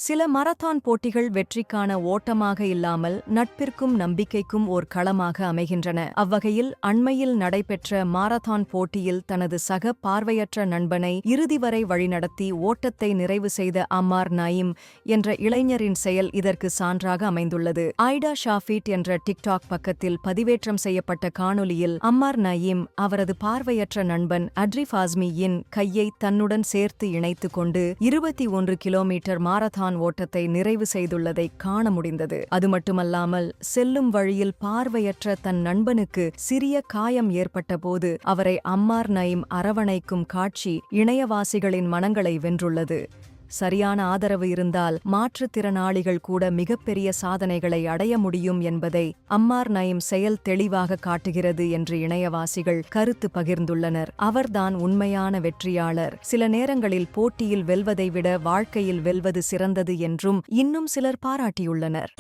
சில மரத்தான் போட்டிகள் வெற்றிக்கான ஓட்டமாக இல்லாமல் நட்பிற்கும் நம்பிக்கைக்கும் ஓர் களமாக அமைகின்றன. அவ்வகையில் அண்மையில் நடைபெற்ற மாரத்தான் போட்டியில் தனது சக பார்வையற்ற நண்பனை இறுதி வரை வழிநடத்தி ஓட்டத்தை நிறைவு செய்த அம்மார் நயீம் என்ற இளைஞரின் செயல் இதற்கு சான்றாக அமைந்துள்ளது. ஐடா ஷாஃபீட் என்ற டிக்டாக் பக்கத்தில் பதிவேற்றம் செய்யப்பட்ட காணொலியில் அம்மார் நயீம் அவரது பார்வையற்ற நண்பன் அட்ரிஃப் ஆஸ்மியின் கையை தன்னுடன் சேர்த்து இணைத்துக் கொண்டு 21 கிலோமீட்டர் மாரத்தான் ஓட்டத்தை நிறைவு செய்துள்ளதை காண முடிந்தது. அது மட்டுமல்லாமல் செல்லும் வழியில் பார்வையற்ற தன் நண்பனுக்கு சிறிய காயம் ஏற்பட்டபோது அவரை அம்மார் நயீம் அரவணைக்கும் காட்சி இணையவாசிகளின் மனங்களை வென்றுள்ளது. சரியான ஆதரவு இருந்தால் மாற்றுத்திறனாளிகள் கூட மிகப்பெரிய சாதனைகளை அடைய முடியும் என்பதை அம்மார் நயீம் செயல் தெளிவாக காட்டுகிறது என்று இணையவாசிகள் கருத்து பகிர்ந்துள்ளனர். அவர்தான் உண்மையான வெற்றியாளர். சில நேரங்களில் போட்டியில் வெல்வதை விட வாழ்க்கையில் வெல்வது சிறந்தது என்றும் இன்னும் சிலர் பாராட்டியுள்ளனர்.